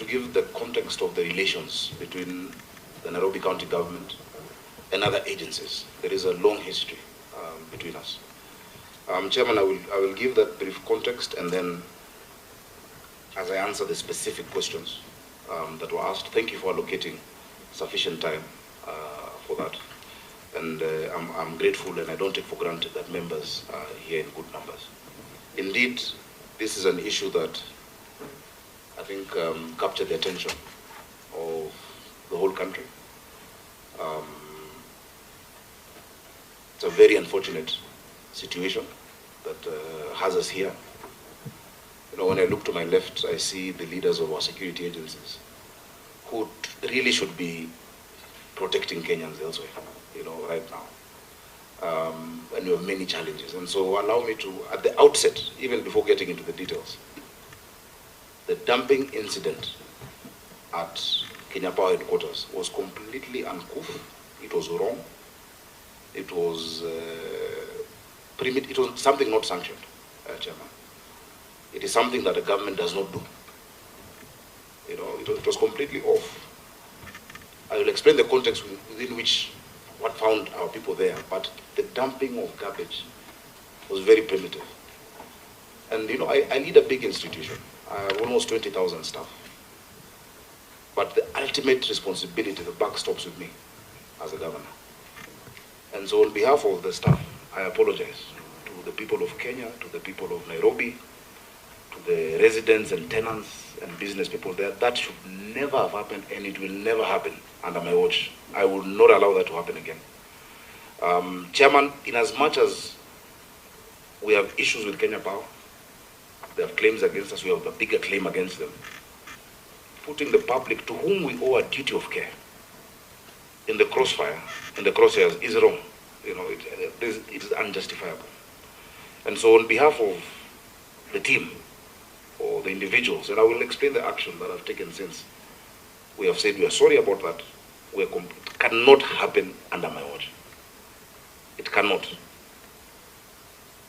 to give the context of the relations between the Nairobi County government and other agencies. There is a long history between us. Chairman, I will give that brief context, and then as I answer the specific questions that were asked, thank you for allocating sufficient time for that. And I'm grateful, and I don't take for granted that members are here in good numbers. Indeed, this is an issue that I think captured the attention of the whole country. It's a very unfortunate situation that has us here. You know, when I look to my left, I see the leaders of our security agencies who really should be protecting Kenyans elsewhere, you know, right now. And we have many challenges. And so allow me to, at the outset, even before getting into the details, the dumping incident at Kenya Power headquarters was completely uncouth. It was wrong. It was something not sanctioned, Chairman. It is something that the government does not do. You know, it was completely off. I will explain the context within which what found our people there, but the dumping of garbage was very primitive. And you know, I lead a big institution. I have almost 20,000 staff. But the ultimate responsibility, the buck stops with me as a governor. And so on behalf of the staff, I apologize to the people of Kenya, to the people of Nairobi, to the residents and tenants and business people there. That should never have happened, and it will never happen under my watch. I will not allow that to happen again. Chairman, in as much as we have issues with Kenya Power, they have claims against us, we have a bigger claim against them. Putting the public, to whom we owe a duty of care, in the crossfire, in the crosshairs, is wrong. You know, it is unjustifiable. And so on behalf of the team, or the individuals, and I will explain the action that I've taken since we have said we are sorry about that. It cannot happen under my watch. It cannot.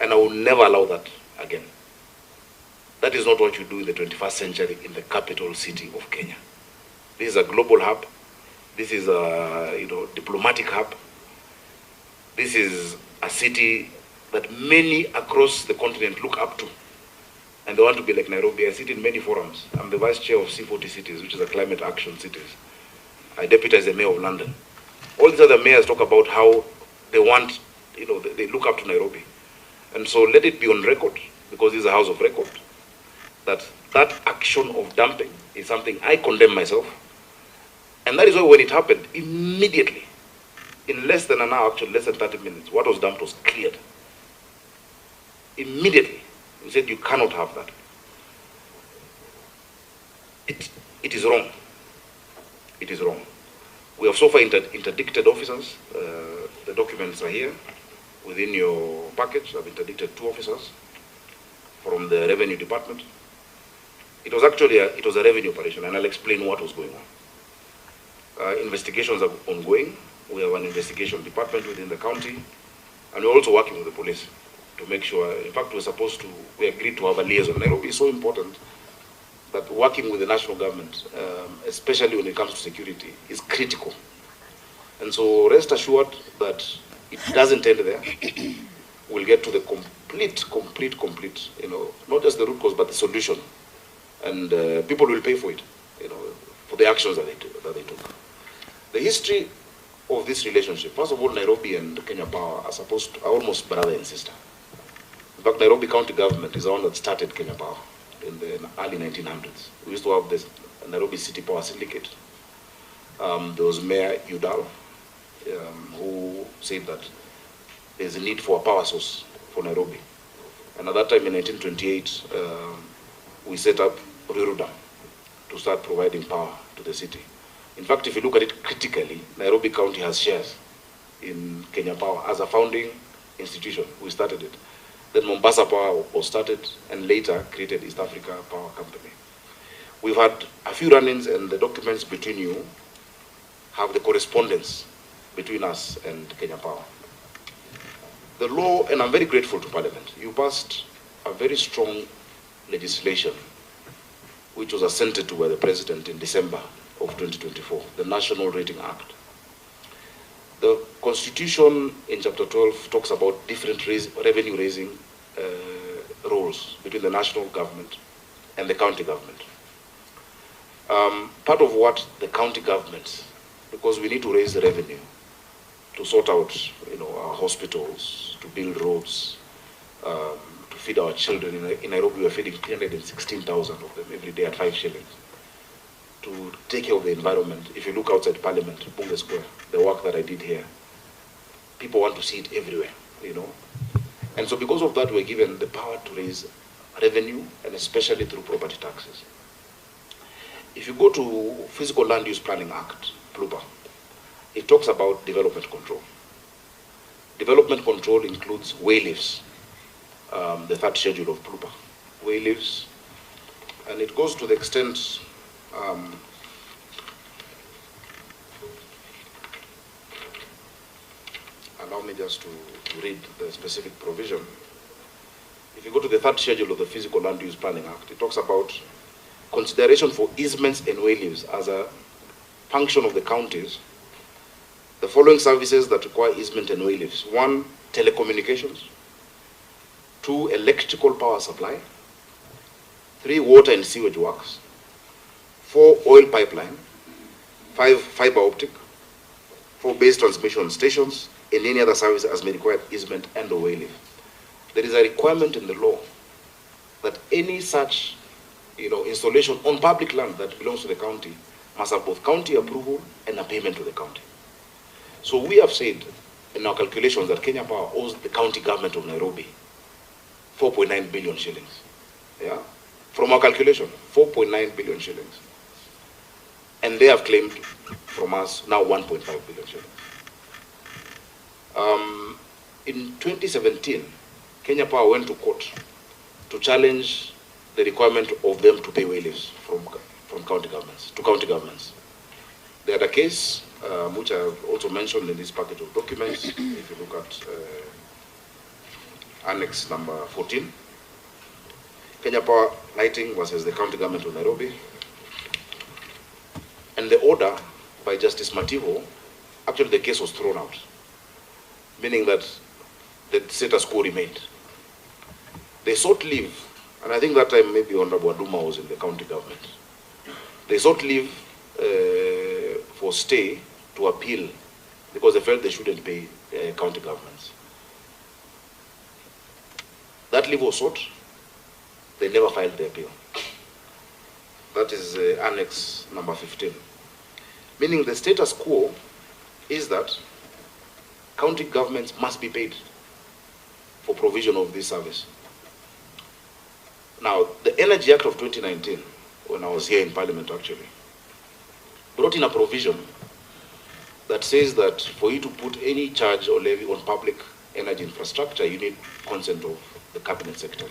And I will never allow that again. That is not what you do in the 21st century in the capital city of Kenya. This is a global hub. This is a diplomatic hub. This is a city that many across the continent look up to. And they want to be like Nairobi. I sit in many forums. I'm the vice chair of C40 Cities, which is a climate action cities. I deputize the mayor of London. All these other mayors talk about how they want, they look up to Nairobi. And so let it be on record, because this is a house of record, that that action of dumping is something I condemn myself. And that is why when it happened, immediately, in less than an hour, actually less than 30 minutes, what was dumped was cleared. Immediately. We said you cannot have that. It is wrong. It is wrong. We have so far interdicted officers. The documents are here within your package. I've interdicted 2 officers from the revenue department. It was actually a revenue operation, and I'll explain what was going on. Investigations are ongoing. We have an investigation department within the county, and we're also working with the police to make sure. In fact, we agreed to have a liaison. Nairobi is so important that working with the national government, especially when it comes to security, is critical. And so rest assured that it doesn't end there. We'll get to the complete, not just the root cause, but the solution. And people will pay for it, for the actions that they took. The history of this relationship, first of all, Nairobi and Kenya Power are almost brother and sister. In fact, Nairobi County government is the one that started Kenya Power in the early 1900s. We used to have this Nairobi City Power Syndicate. There was Mayor Udall, who said that there's a need for a power source for Nairobi. And at that time in 1928, we set up Ruiru Dam to start providing power to the city. In fact, if you look at it critically, Nairobi County has shares in Kenya Power as a founding institution. We started it. Then Mombasa Power was started, and later created East Africa Power Company. We've had a few run-ins, and the documents between you have the correspondence between us and Kenya Power. The law, and I'm very grateful to Parliament, you passed a very strong legislation which was assented to by the President in December of 2024, the National Rating Act. The Constitution in Chapter 12 talks about different revenue-raising roles between the national government and the county government. Part of what the county governments, because we need to raise the revenue to sort out, our hospitals, to build roads, to feed our children. In Nairobi, we are feeding 316,000 of them every day at 5 shillings. To take care of the environment. If you look outside Parliament, Bunge Square, the work that I did here, people want to see it everywhere, And so because of that, we're given the power to raise revenue, and especially through property taxes. If you go to Physical Land Use Planning Act, PLUPA, it talks about development control. Development control includes way-leaves, the third schedule of PLUPA, way-leaves, and it goes to the extent allow me just to read the specific provision. If you go to the third schedule of the Physical Land Use Planning Act, it talks about consideration for easements and way-leaves as a function of the counties. The following services that require easement and way-leaves: 1, telecommunications; 2, electrical power supply; 3, water and sewage works; 4, oil pipeline; 5, fiber optic; 4, base transmission stations, and any other service as may require easement and or way-leave. There is a requirement in the law that any such installation on public land that belongs to the county must have both county approval and a payment to the county. So we have said in our calculations that Kenya Power owes the county government of Nairobi 4.9 billion shillings. Yeah? From our calculation, 4.9 billion shillings. And they have claimed from us now 1.5 billion shillings. In 2017, Kenya Power went to court to challenge the requirement of them to pay way-leaves from county governments to county governments. They had a case which I have also mentioned in this package of documents. If you look at Annex number 14, Kenya Power Lighting versus the county government of Nairobi, and the order by Justice Mativo, actually the case was thrown out, meaning that the status quo remained. They sought leave, and I think that time maybe Honorable Aduma was in the county government. They sought leave for stay to appeal because they felt they shouldn't pay county governments. That leave was sought. They never filed the appeal. That is Annex number 15. Meaning the status quo is that county governments must be paid for provision of this service. Now, the Energy Act of 2019, when I was here in Parliament actually, brought in a provision that says that for you to put any charge or levy on public energy infrastructure, you need consent of the Cabinet Secretary.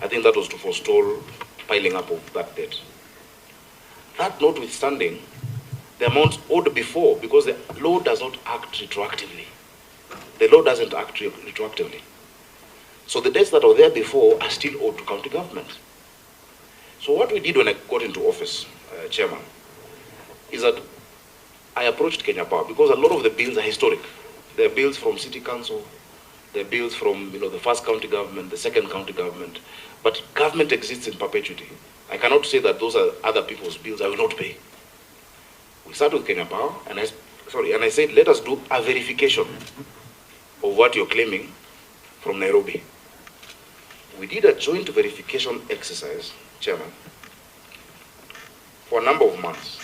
I think that was to forestall piling up of that debt. That notwithstanding, the amounts owed before, because the law does not act retroactively. The law doesn't act retroactively. So the debts that were there before are still owed to county government. So what we did when I got into office, Chairman, is that I approached Kenya Power because a lot of the bills are historic. There are bills from City Council, there are bills from the first county government, the second county government, but government exists in perpetuity. I cannot say that those are other people's bills I will not pay. We started with Kenya Power, and I said, let us do a verification of what you're claiming from Nairobi. We did a joint verification exercise, Chairman, for a number of months.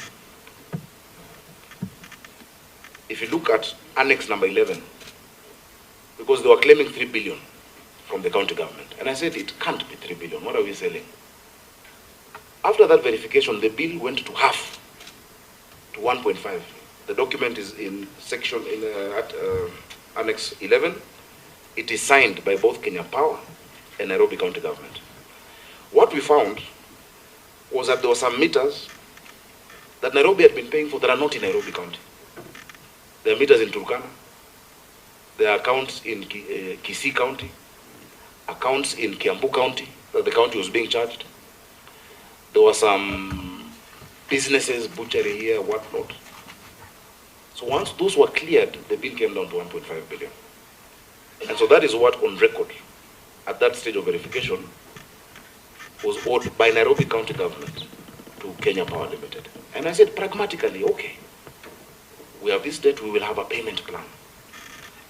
If you look at Annex number 11, because they were claiming 3 billion from the county government. And I said, it can't be 3 billion. What are we selling? After that verification, the bill went to half, to 1.5. The document is in section at Annex 11. It is signed by both Kenya Power and Nairobi County Government. What we found was that there were some meters that Nairobi had been paying for that are not in Nairobi County. There are meters in Turkana. There are accounts in Kisii County, accounts in Kiambu County that the county was being charged. There were some businesses, butchery here, whatnot. So once those were cleared, the bill came down to 1.5 billion. And so that is what, on record, at that stage of verification, was owed by Nairobi County Government to Kenya Power Limited. And I said, pragmatically, okay, we have this debt, we will have a payment plan.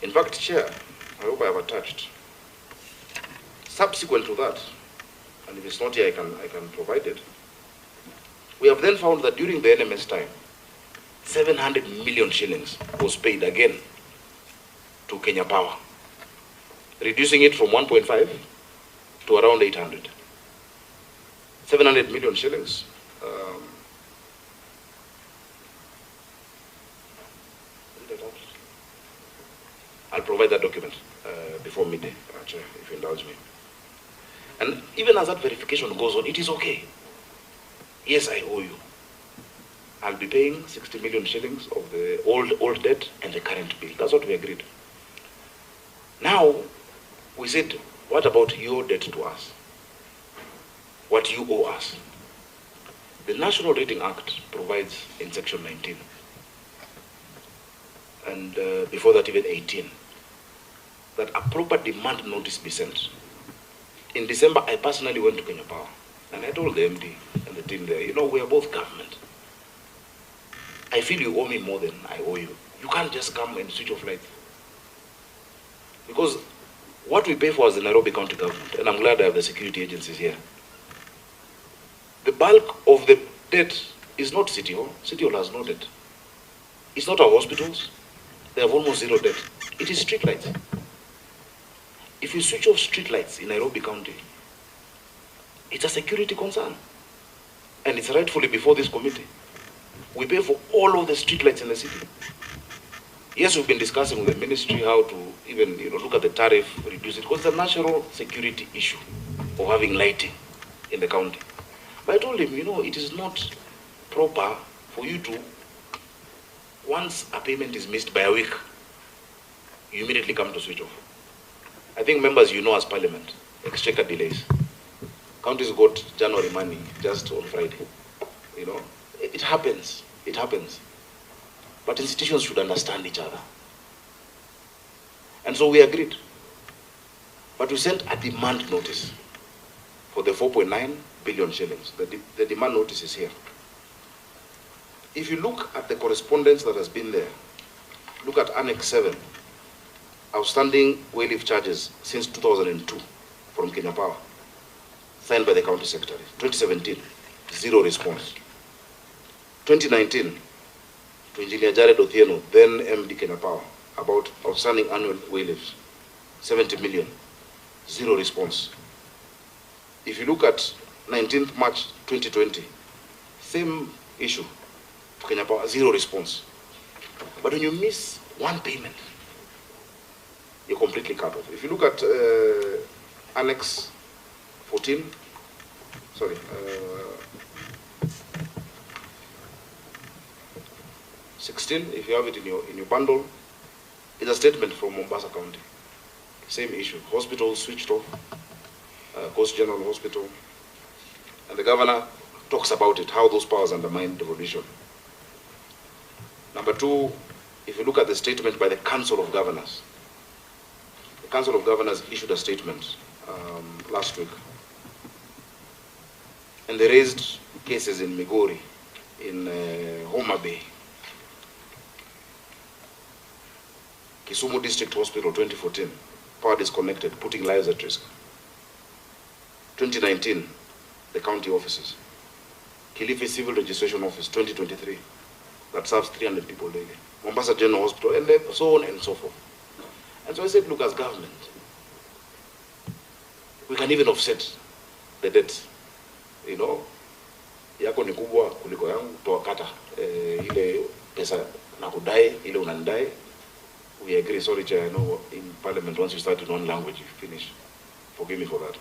In fact, Chair, I hope I have attached. Subsequent to that, and if it's not here, I can provide it. We have then found that during the NMS time, 700 million shillings was paid again to Kenya Power, reducing it from 1.5 to around 800. 700 million shillings. I'll provide that document before midday, Chair, if you indulge me. And even as that verification goes on, it is okay. Yes, I owe you. I'll be paying 60 million shillings of the old debt and the current bill. That's what we agreed. Now, we said, what about your debt to us? What you owe us? The National Rating Act provides in section 19, and before that even 18, that a proper demand notice be sent. In December, I personally went to Kenya Power, and I told the MD and the team there, you know, we are both government. I feel you owe me more than I owe you. You can't just come and switch off lights. Because what we pay for as the Nairobi County Government, and I'm glad I have the security agencies here, the bulk of the debt is not City Hall. City Hall has no debt. It's not our hospitals. They have almost zero debt. It is street lights. If you switch off street lights in Nairobi County, it's a security concern. And it's rightfully before this committee. We pay for all of the street lights in the city. Yes, we've been discussing with the ministry how to even look at the tariff, reduce it, because it's a national security issue of having lighting in the county. But I told him, it is not proper for you to, once a payment is missed by a week, you immediately come to switch off. I think members, as Parliament, exchequer delays. Counties got January money just on Friday. It happens. It happens. But institutions should understand each other. And so we agreed. But we sent a demand notice for the 4.9 billion shillings. The demand notice is here. If you look at the correspondence that has been there, look at Annex 7, outstanding way-leave charges since 2002 from Kenya Power, signed by the County Secretary. 2017, zero response. 2019, to Engineer Jared Othieno, then MD Kenya Power, about outstanding annual way-leaves, 70 million, zero response. If you look at 19th March 2020, same issue for Kenya Power, zero response. But when you miss one payment, you're completely cut off. If you look at Annex 14, sorry, 16, if you have it in your bundle, is a statement from Mombasa County. Same issue. Hospital switched off, Coast General Hospital. And the governor talks about it, how those powers undermine devolution. Number two, if you look at the statement by the Council of Governors, the Council of Governors issued a statement last week. And they raised cases in Migori, in Homa Bay, Kisumu District Hospital 2014, power disconnected, putting lives at risk. 2019, the county offices. Kilifi Civil Registration Office 2023, that serves 300 people daily. Mombasa General Hospital, and then so on and so forth. And so I said, look, as government, we can even offset the debt. Yako ni kubwa kuliko yangu, tuwakata ile pesa na kudai, ile unandai. We agree, sorry Chair, I know in Parliament once you start in one language, you finish. Forgive me for that.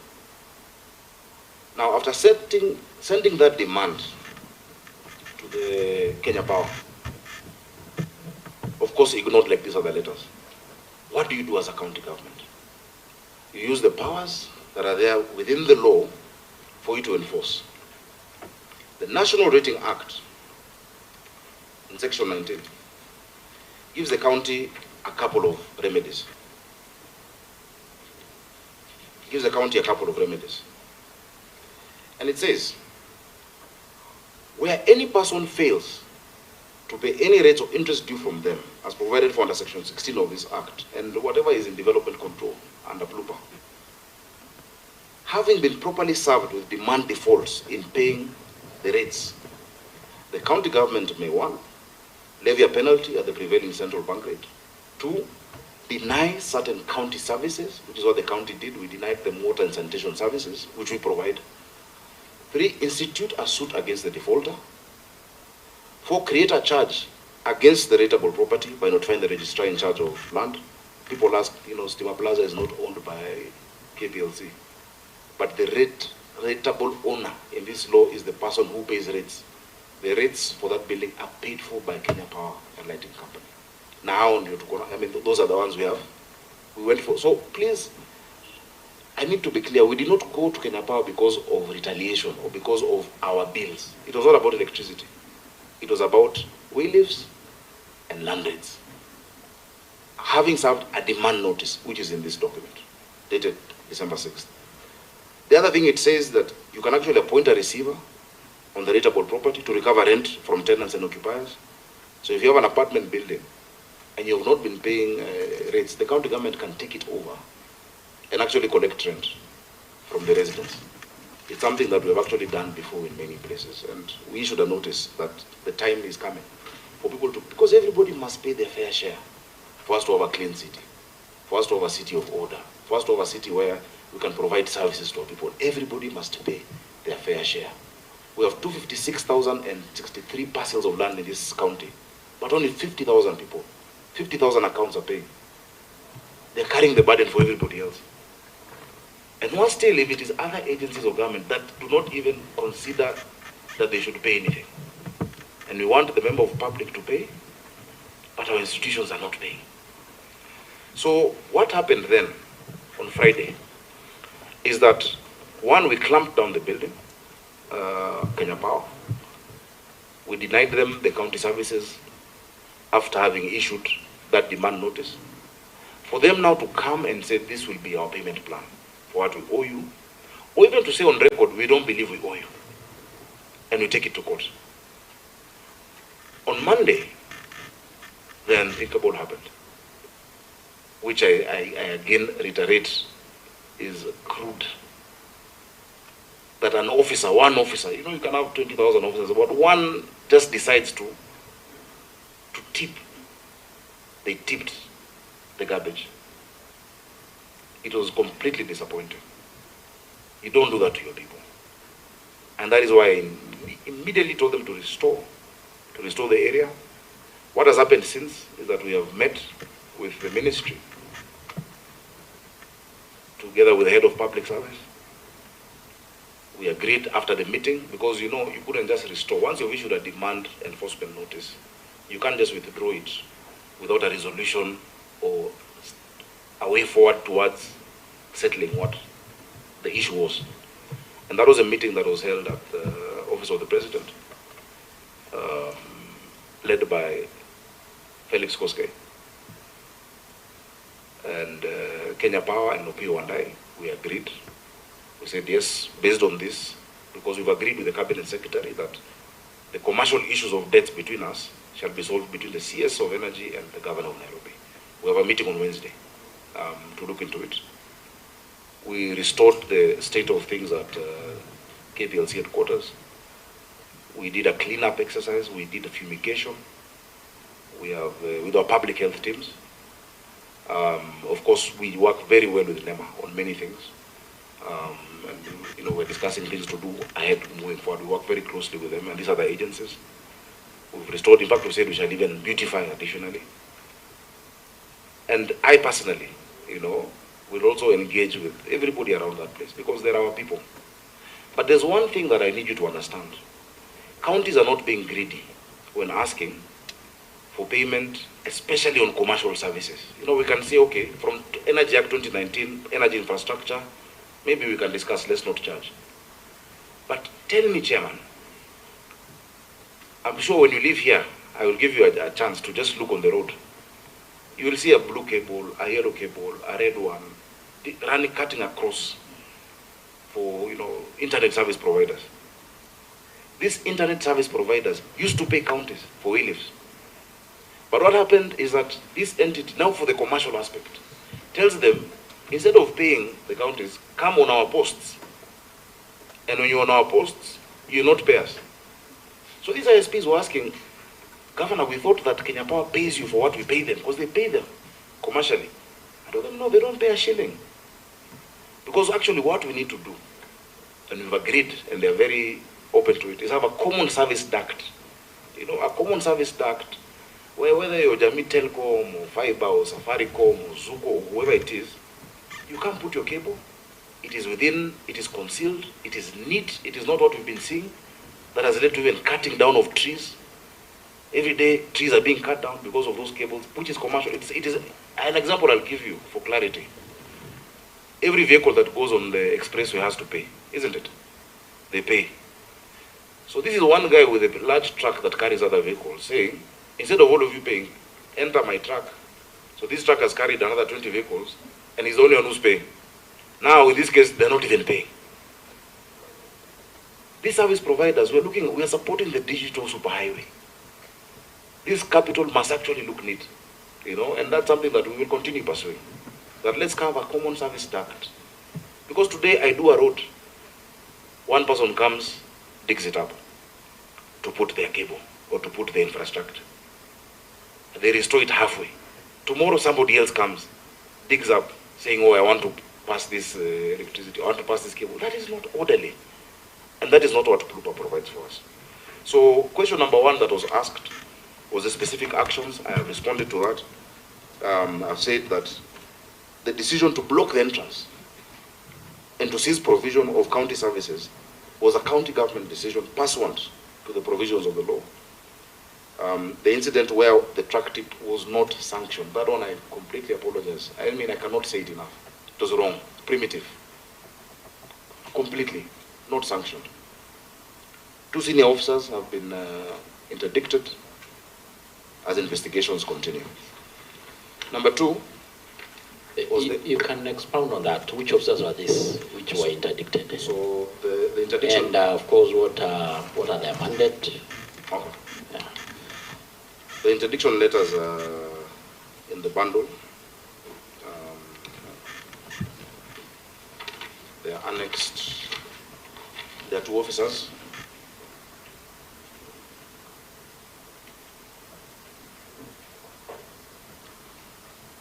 Now, after sending that demand to the Kenya Power, of course ignored like these other letters. What do you do as a county government? You use the powers that are there within the law for you to enforce. The National Rating Act, in Section 19, gives the county a couple of remedies. It gives the county a couple of remedies. And it says, where any person fails to pay any rates of interest due from them, as provided for under Section 16 of this Act, and whatever is in development control under PLUPA, having been properly served with demand defaults in paying the rates, the county government may, 1, levy a penalty at the prevailing central bank rate, 2, deny certain county services, which is what the county did. We denied them water and sanitation services, which we provide. 3, institute a suit against the defaulter. 4, create a charge against the rateable property by notifying the registrar in charge of land. People ask, Steamer Plaza is not owned by Kplc, but the rateable owner in this law is the person who pays rates. The rates for that building are paid for by Kenya Power and Lighting Company. Now, those are the ones we went for. So please, I need to be clear, we did not go to Kenya Power because of retaliation or because of our bills. It was not about electricity. It was about way-leaves and land rates. Having served a demand notice, which is in this document, dated December 6th. The other thing it says that you can actually appoint a receiver on the rateable property to recover rent from tenants and occupiers. So if you have an apartment building and you have not been paying rates, the county government can take it over and actually collect rent from the residents. It's something that we have actually done before in many places, and we issued a notice that the time is coming for people to, because everybody must pay their fair share for us to have a clean city, for us to have a city of order, for us to have a city where we can provide services to our people. Everybody must pay their fair share. We have 256,063 parcels of land in this county, but only 50,000 people, 50,000 accounts are paying. They're carrying the burden for everybody else. And more still, if it is other agencies of government that do not even consider that they should pay anything. And we want the member of public to pay, but our institutions are not paying. So what happened then on Friday is that, 1, we clamped down the building, Kenya Power. We denied them the county services after having issued that demand notice. For them now to come and say this will be our payment plan for what we owe you, or even to say on record, we don't believe we owe you, and we take it to court. On Monday, the unthinkable happened, which I again reiterate is crude. That an officer, one officer, you can have 20,000 officers, but one just decides to tip. They tipped the garbage. It was completely disappointing. You don't do that to your people. And that is why I immediately told them to restore the area. What has happened since is that we have met with the ministry together with the head of public service. We agreed after the meeting, because you couldn't just restore. Once you've issued a demand enforcement notice, you can't just withdraw it without a resolution or a way forward towards settling what the issue was. And that was a meeting that was held at the office of the president, led by Felix Koske and Kenya Power and Opio and I. We agreed. We said yes, based on this, because we've agreed with the cabinet secretary that the commercial issues of debts between us shall be solved between the CS of Energy and the governor of Nairobi. We have a meeting on Wednesday to look into it. We restored the state of things at KPLC headquarters. We did a cleanup exercise. We did a fumigation. We have, with our public health teams. Of course, we work very well with NEMA on many things. And we're discussing things to do ahead moving forward. We work very closely with them and these other agencies. We've restored, in fact, we said we shall even beautify additionally. And I personally, will also engage with everybody around that place because they're our people. But there's one thing that I need you to understand. Counties are not being greedy when asking for payment, especially on commercial services. We can say, okay, from Energy Act 2019, energy infrastructure, maybe we can discuss, let's not charge. But tell me, Chairman, I'm sure when you live here, I will give you a chance to just look on the road. You will see a blue cable, a yellow cable, a red one, running, cutting across for, internet service providers. These internet service providers used to pay counties for WILIFs. But what happened is that this entity, now for the commercial aspect, tells them, instead of paying the counties, come on our posts. And when you're on our posts, you not pay us. So these ISPs were asking, Governor, we thought that Kenya Power pays you for what we pay them, because they pay them commercially. I told them, no, they don't pay a shilling. Because actually what we need to do, and we've agreed, and they're very open to it, is have a common service duct. A common service duct, where whether you're Jamii Telcom, or Fiber, or Safaricom, or Zuko, or whoever it is, you can't put your cable. It is within, it is concealed, it is neat, it is not what we've been seeing. That has led to even cutting down of trees. Every day, trees are being cut down because of those cables, which is commercial. It is an example I'll give you for clarity. Every vehicle that goes on the expressway has to pay, isn't it? They pay. So this is one guy with a large truck that carries other vehicles saying, instead of all of you paying, enter my truck. So this truck has carried another 20 vehicles, and he's the only one who's paying. Now, in this case, they're not even paying. These service providers, we are supporting the digital superhighway. This capital must actually look neat, and that's something that we will continue pursuing. That let's have a common service duct. Because today I do a road, one person comes, digs it up to put their cable or to put the infrastructure. They restore it halfway. Tomorrow somebody else comes, digs up, saying, oh, I want to pass this electricity, I want to pass this cable. That is not orderly. And that is not what Plupa provides for us. So question number one that was asked was the specific actions. I have responded to that. I've said that the decision to block the entrance and to cease provision of county services was a county government decision pursuant to the provisions of the law. The incident where the truck tip was not sanctioned, that one I completely apologize. I mean, I cannot say it enough. It was wrong, primitive, completely not sanctioned. 2 senior officers have been interdicted as investigations continue. Number 2, you can expound on that. Which officers were these which were interdicted? So the interdiction. And of course, what are their mandate? Okay. Yeah. The interdiction letters are in the bundle. They are annexed. There are 2 officers.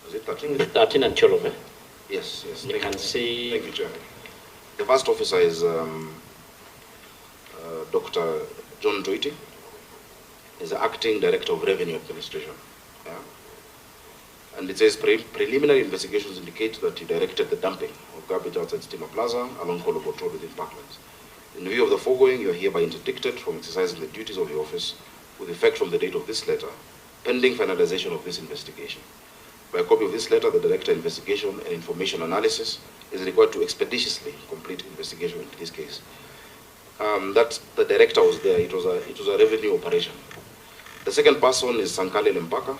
Is it 13? 13 and Cholome. Yes, yes. You can see. Thank you, Chair. The first officer is Dr. John Doity. He's the Acting Director of Revenue Administration. Yeah? And it says preliminary investigations indicate that he directed the dumping of garbage outside Stima Plaza along Kolobot Road within Parklands. In view of the foregoing, you are hereby interdicted from exercising the duties of your office with effect from the date of this letter, pending finalization of this investigation. By a copy of this letter, the Director Investigation and Information Analysis is required to expeditiously complete investigation into this case. That the director was there. It was a revenue operation. The second person is Sankale Lempaka,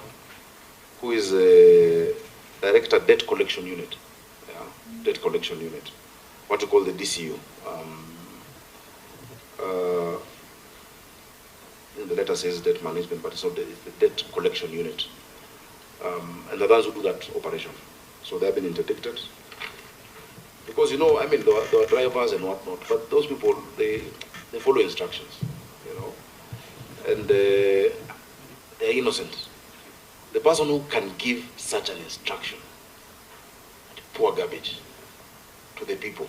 who is a Director Debt Collection Unit. Yeah, Debt Collection Unit, what you call the DCU. In the letter says debt management, but it's not it's the debt collection unit. And the ones who do that operation. So they have been interdicted. Because, there are drivers and whatnot, but those people, they follow instructions, and they're innocent. The person who can give such an instruction, pour garbage to the people,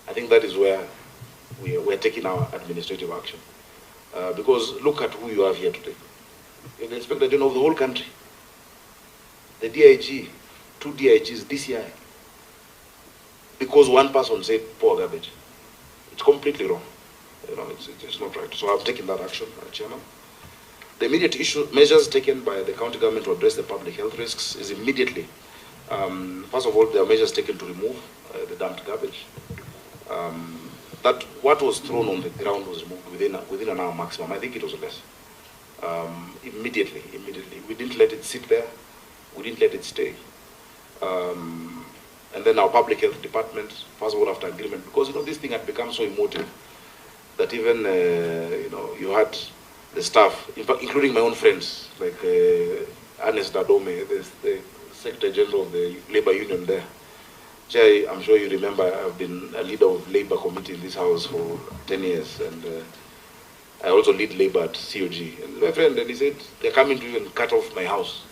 I think that is where we're taking our administrative action. Because look at who you have here today. You're the Inspector General of the whole country. The DIG, 2 DIGs, DCI. Because one person said pour garbage. It's completely wrong. It's not right. So I've taken that action, Chairman. The immediate measures taken by the county government to address the public health risks is immediately, first of all, there are measures taken to remove the dumped garbage. that what was thrown on the ground was removed within an hour maximum. I think it was less. Immediately. We didn't let it sit there. We didn't let it stay. And then our public health department, first of all, after agreement, because this thing had become so emotive that even you had the staff, in fact, including my own friends, like Ernest Dadome, the Secretary General of the Labor Union there. Jay, I'm sure you remember, I've been a leader of Labor Committee in this house for 10 years, and I also lead Labor at COG. And my friend, and he said, they're coming to even cut off my house,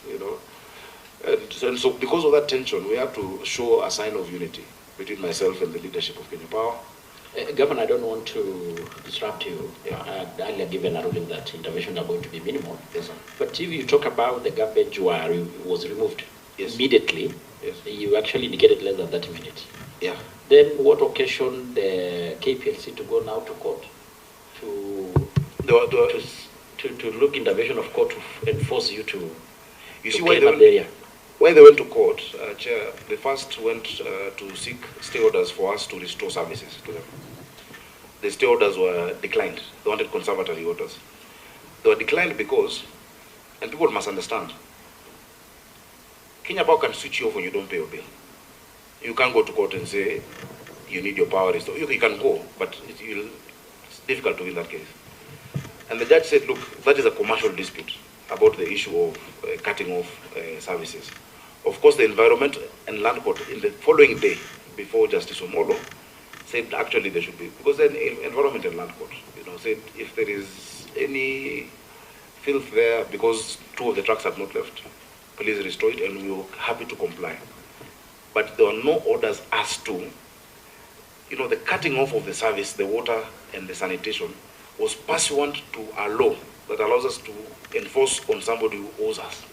And so because of that tension, we have to show a sign of unity between myself and the leadership of Kenya Power. Governor, I don't want to disrupt you. Yeah. I'd earlier given a ruling that interventions are going to be minimal. Yes, sir. But if you talk about the garbage was removed immediately, you actually indicated less than 30 minutes. Yeah. Then what occasioned the Kplc to go now to court to look intervention of court to enforce you to see why the area? When they went to court, Chair, they first went to seek stay orders for us to restore services to them. The stay orders were declined. They wanted conservatory orders. They were declined because, and people must understand, Kenya Power can switch you off when you don't pay your bill. You can't go to court and say you need your power restored. You can go, but it's difficult to win that case. And the judge said, look, that is a commercial dispute about the issue of cutting off services. Of course, the Environment and Land Court, in the following day, before Justice Omolo, said actually there should be, because then Environment and Land Court, said if there is any filth there, because 2 of the trucks have not left, please restore it, and we were happy to comply. But there were no orders as to, the cutting off of the service, the water and the sanitation, was pursuant to a law that allows us to enforce on somebody who owes us.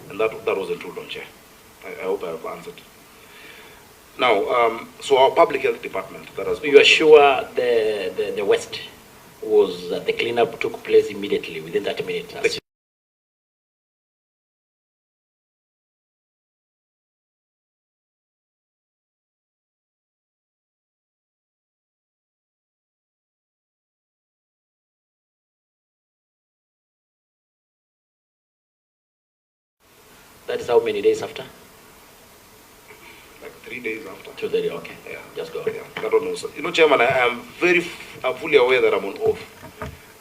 And that wasn't true, don't Chair. I hope I have answered. Now, so our public health department that has... You are sure the West was, the cleanup took place immediately, within 30 minutes? That is how many days after? Like 3 days after. 2 days, okay. Yeah. Just go. Yeah, I don't know, sir. Chairman, I'm fully aware that I'm on oath.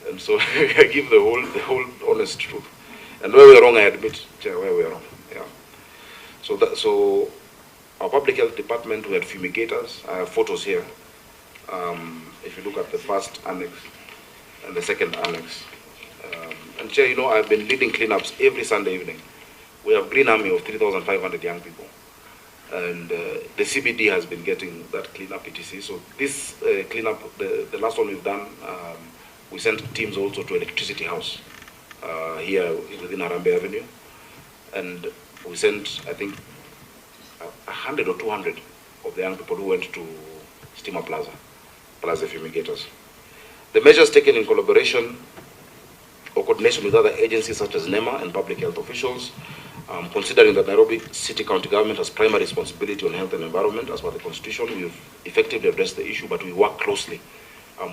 And so I give the whole honest truth. And where we're wrong, I admit, Chair, where we're wrong. Yeah. So our public health department, we had fumigators. I have photos here. If you look at the first annex and the second annex. And Chair, I've been leading cleanups every Sunday evening. We have Green Army of 3,500 young people. And the CBD has been getting that cleanup etc. So this cleanup, the last one we've done, we sent teams also to Electricity House here within Harambee Avenue. And we sent, I think, 100 or 200 of the young people who went to Steamer Plaza fumigators. The measures taken in collaboration or coordination with other agencies such as NEMA and public health officials, considering that Nairobi City County Government has primary responsibility on health and environment as per the Constitution, we've effectively addressed the issue, but we work closely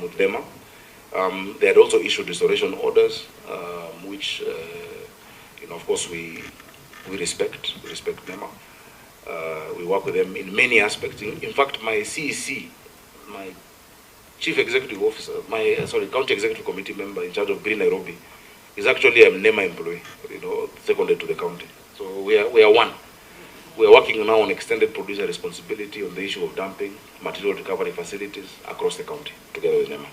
with NEMA. They had also issued restoration orders, which, of course, we respect. We respect NEMA. We work with them in many aspects. In fact, my CEC, my Chief Executive Officer, County Executive Committee member in charge of Green Nairobi, is actually a NEMA employee, seconded to the county. So we are one. We are working now on extended producer responsibility on the issue of dumping, material recovery facilities across the county, together with NEMA.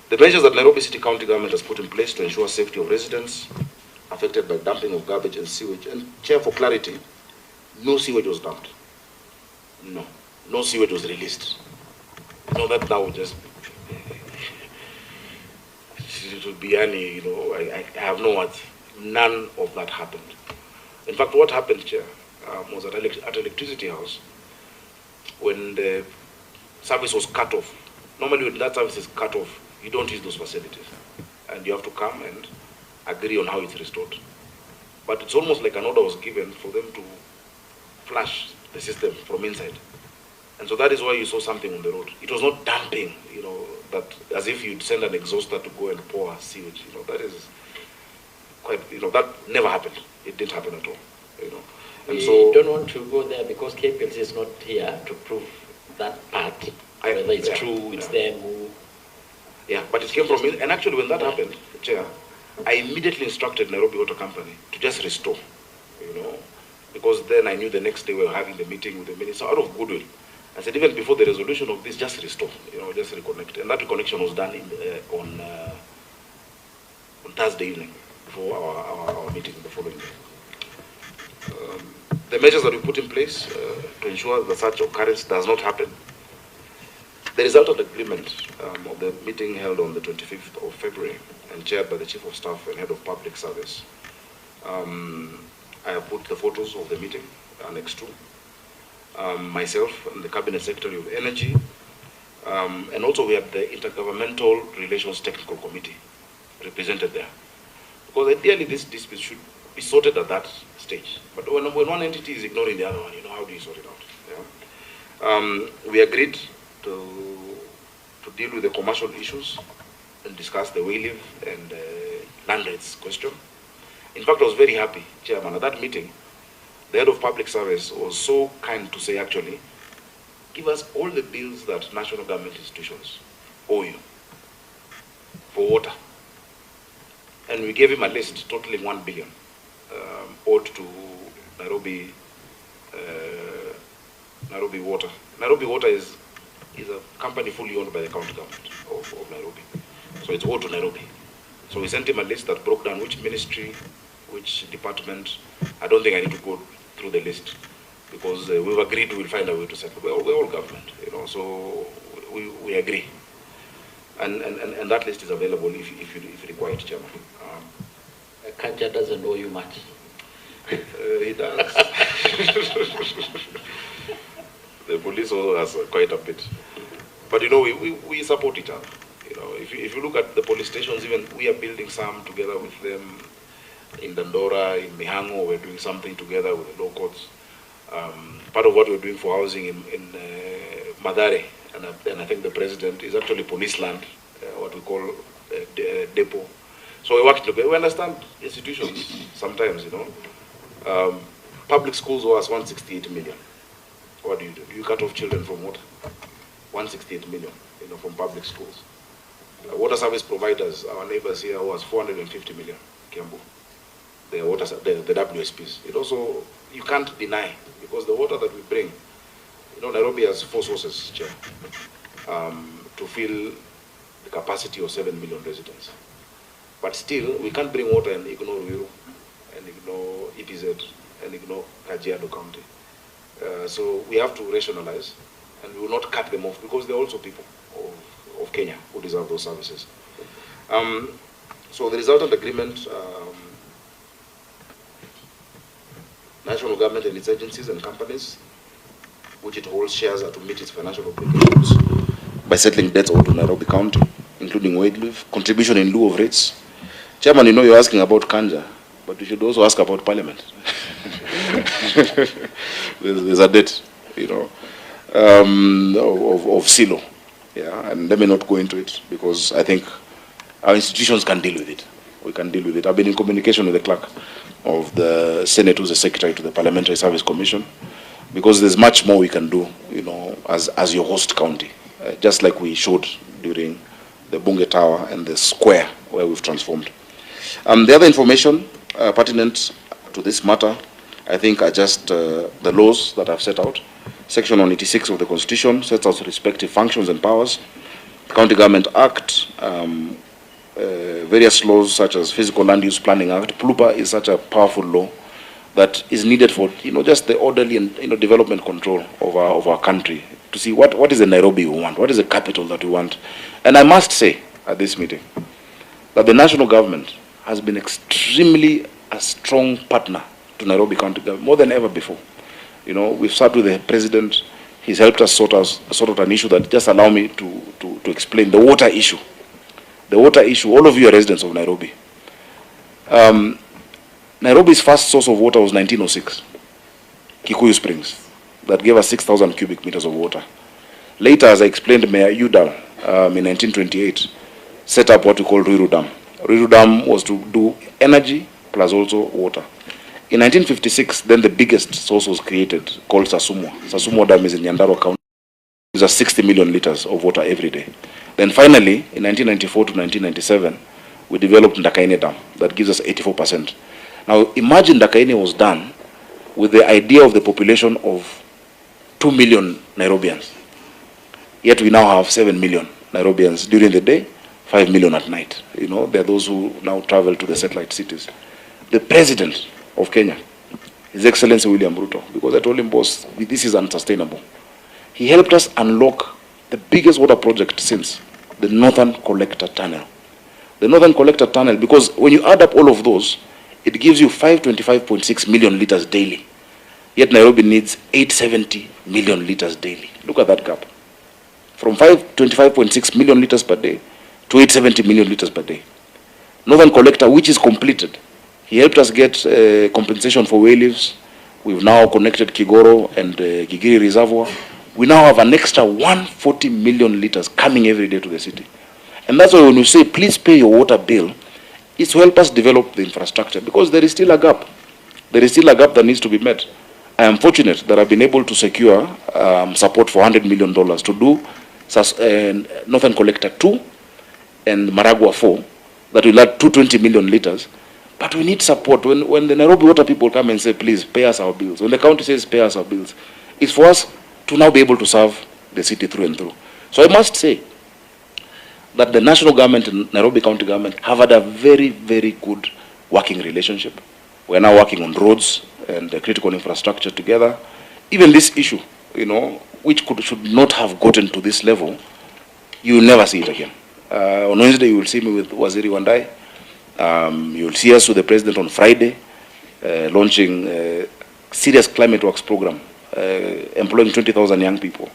The measures that Nairobi City County Government has put in place to ensure safety of residents affected by dumping of garbage and sewage. And Chair, for clarity, no sewage was dumped. No sewage was released. That now just... It would be any, I have no words. None of that happened. In fact, what happened, Chair, was at Electricity House, when the service was cut off. Normally, when that service is cut off, you don't use those facilities. And you have to come and agree on how it's restored. But it's almost like an order was given for them to flush the system from inside. And so that is why you saw something on the road. It was not dumping, that as if you'd send an exhauster to go and pour sewage. That is quite, that never happened. It didn't happen at all, And we so don't want to go there because Kplc is not here to prove that part, whether it's true, it's them who... Yeah, but it came from me. And actually when that happened, Chair, I immediately instructed Nairobi Water Company to just restore, because then I knew the next day we were having the meeting with the minister out of goodwill. I said, even before the resolution of this, just restore, just reconnect. And that reconnection was done on Thursday evening, before our meeting the following day. The measures that we put in place to ensure that such occurrence does not happen. The resultant agreement of the meeting held on the 25th of February and chaired by the Chief of Staff and Head of Public Service. I have put the photos of the meeting, Annex 2. Myself and the Cabinet Secretary of Energy, and also we have the Intergovernmental Relations Technical Committee represented there. Because ideally this dispute should be sorted at that stage. But when one entity is ignoring the other one, how do you sort it out? Yeah? We agreed to deal with the commercial issues and discuss the way live and land rates question. In fact, I was very happy, Chairman, at that meeting. The Head of Public Service was so kind to say, actually, give us all the bills that national government institutions owe you for water. And we gave him a list totaling 1 billion owed to Nairobi Water. Nairobi Water is a company fully owned by the county government of Nairobi. So it's owed to Nairobi. So we sent him a list that broke down which ministry, which department. I don't think I need to go through the list, because we've agreed we'll find a way to settle. We're all government, so we agree. And that list is available if you require it, Chairman. Kanja doesn't owe you much. He does. The police also has quite a bit. But we support each other. If you look at the police stations, even we are building some together with them. In Dandora, in Mihango, we're doing something together with the low courts. Part of what we're doing for housing in Madare, and I think the president is actually police land, what we call depot. So we work together. We understand institutions sometimes, Public schools owe us 168 million. What do? You cut off children from what? 168 million, from public schools. Water service providers, our neighbors here, owe us 450 million, Kiambu. The WSPs. It also, you can't deny, because the water that we bring, Nairobi has 4 sources, Chair, to fill the capacity of 7 million residents. But still, we can't bring water and ignore Ruiru, and ignore EPZ, and ignore Kajiado County. So we have to rationalize, and we will not cut them off, because they're also people of Kenya who deserve those services. So the resultant agreement, national government and its agencies and companies, which it holds shares, are to meet its financial obligations by settling debts owed to Nairobi County, including wage leave, contribution in lieu of rates. Chairman, you're asking about Kanja, but you should also ask about Parliament. there's a debt, of Silo. Yeah, and let me not go into it, because I think our institutions can deal with it. We can deal with it. I've been in communication with the clerk of the Senate, who's the secretary to the Parliamentary Service Commission, because there's much more we can do, as your host county, just like we showed during the Bunge Tower and the square where we've transformed. The other information pertinent to this matter, I think, are just the laws that I've set out. Section 186 of the Constitution sets out respective functions and powers. The County Government Act, various laws such as Physical Land Use Planning Act. PLUPA is such a powerful law that is needed for just the orderly and development control of our country, to see what is the Nairobi we want, what is the capital that we want. And I must say at this meeting that the national government has been extremely a strong partner to Nairobi County government, more than ever before. We've sat with the president. He's helped us sort out an issue that, just allow me to explain, the water issue. The water issue, all of you are residents of Nairobi. Nairobi's first source of water was 1906, Kikuyu Springs. that gave us 6,000 cubic meters of water. Later, as I explained, Mayor Udall in 1928 set up what we call Ruiru Dam. Ruiru Dam was to do energy plus also water. In 1956, then the biggest source was created called Sasumwa. Sasumwa Dam is in Nyandarua County. It's 60 million liters of water every day. Then finally, in 1994 to 1997, we developed Ndakaine Dam that gives us 84%. Now imagine Ndakaine was done with the idea of the population of 2 million Nairobians. Yet we now have 7 million Nairobians during the day, 5 million at night. You know, there are those who now travel to the satellite cities. The president of Kenya, His Excellency William Ruto, because I told him, boss, this is unsustainable. He helped us unlock the biggest water project since, the Northern Collector Tunnel. The Northern Collector Tunnel, because when you add up all of those, it gives you 525.6 million liters daily. Yet Nairobi needs 870 million liters daily. Look at that gap. From 525.6 million liters per day to 870 million liters per day. Northern Collector, which is completed, he helped us get compensation for whale leaves. We've now connected Kigoro and Gigiri Reservoir. We now have an extra 140 million liters coming every day to the city. And that's why when you say, please pay your water bill, it's to help us develop the infrastructure, because there is still a gap. There is still a gap that needs to be met. I am fortunate that I've been able to secure support for $100 million to do Northern Collector 2 and Maragua 4, that will add 220 million liters. But we need support. When the Nairobi water people come and say, please pay us our bills, when the county says pay us our bills, it's for us to now be able to serve the city through and through. So I must say that the national government and Nairobi County government have had a very, very good working relationship. We're now working on roads and critical infrastructure together. Even this issue, you know, which should not have gotten to this level, you will never see it again. On Wednesday, you will see me with Waziri Wandai. You will see us with the president on Friday, launching a serious climate works program, employing 20,000 young people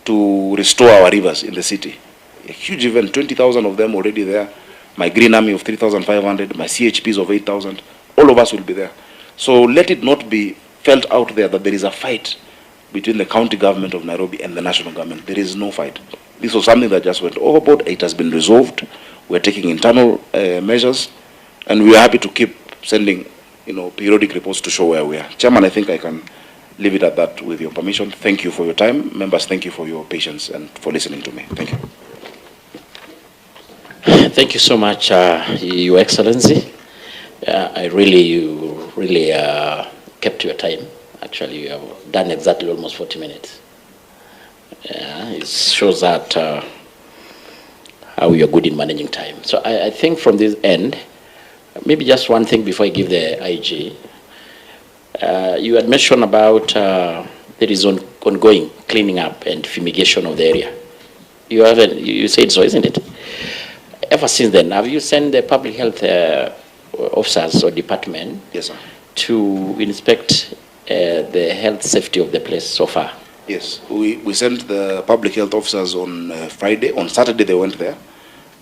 to restore our rivers in the city. A huge event, 20,000 of them already there. My Green Army of 3,500, my CHPs of 8,000, all of us will be there. So let it not be felt out there that there is a fight between the county government of Nairobi and the national government. There is no fight. This was something that just went overboard. It has been resolved. We're taking internal measures, and we are happy to keep sending, you know, periodic reports to show where we are. Chairman, I think I can leave it at that with your permission. Thank you for your time. Members, thank you for your patience and for listening to me. Thank you. Thank you so much, Your Excellency. You really kept your time. Actually, you have done exactly almost 40 minutes. It shows that how you're good in managing time. So I think from this end, maybe just one thing before I give the IG. You had mentioned about there is ongoing cleaning up and fumigation of the area. You said so, isn't it? Ever since then, have you sent the public health officers or department, yes, sir, to inspect the health safety of the place so far? Yes, we sent the public health officers on Friday. On Saturday, they went there.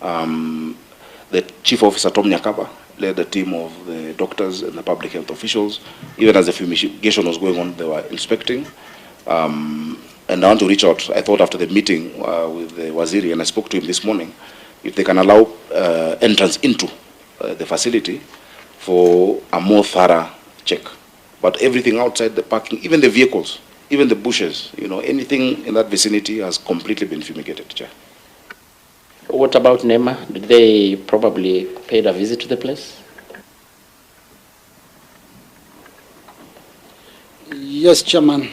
The chief officer, Tom Nyakaba, led a team of the doctors and the public health officials. Even as the fumigation was going on, they were inspecting. And I want to reach out. I thought after the meeting with the Waziri, and I spoke to him this morning, if they can allow entrance into the facility for a more thorough check. But everything outside the parking, even the vehicles, even the bushes, you know, anything in that vicinity has completely been fumigated, Chair. What about NEMA? Did they probably pay a visit to the place? Yes, Chairman.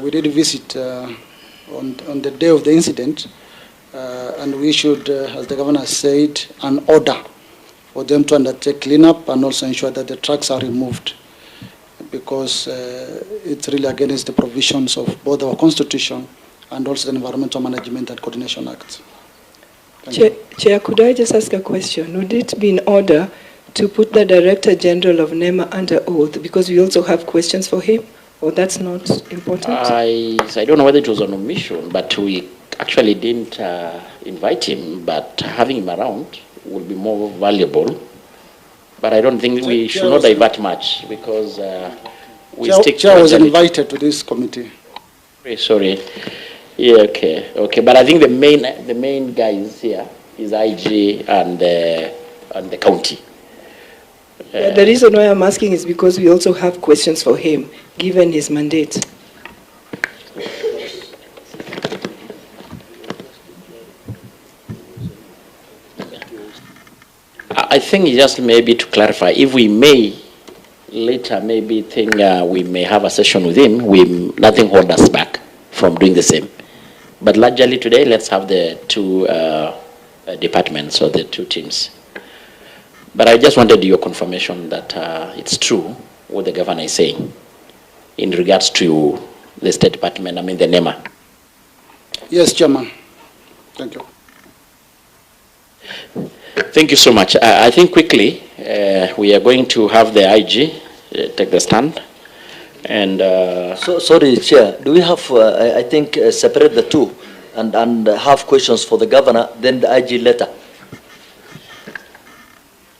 We did visit on the day of the incident, and we issued, as the governor said, an order for them to undertake cleanup and also ensure that the trucks are removed, because it's really against the provisions of both our Constitution and also the Environmental Management and Coordination Act. Chair, could I just ask a question? Would it be in order to put the Director General of NEMA under oath, because we also have questions for him, or that's not important? I don't know whether it was an omission, but we actually didn't invite him, but having him around will be more valuable. But I don't think we should not divert much, because we stick to Chair was invited to this committee. Sorry. Yeah, okay. But I think the main guys here is IG and the county. Yeah, the reason why I'm asking is because we also have questions for him, given his mandate. I think just maybe to clarify, if we may later maybe think we may have a session with him, nothing hold us back from doing the same. But largely today, let's have the two departments or the two teams. But I just wanted your confirmation that it's true what the governor is saying in regards to the State Department, I mean the NEMA. Yes, Chairman. Thank you. Thank you so much. I think quickly, we are going to have the IG take the stand. And sorry, Chair, do we have, I think, separate the two and have questions for the governor, then the IG later?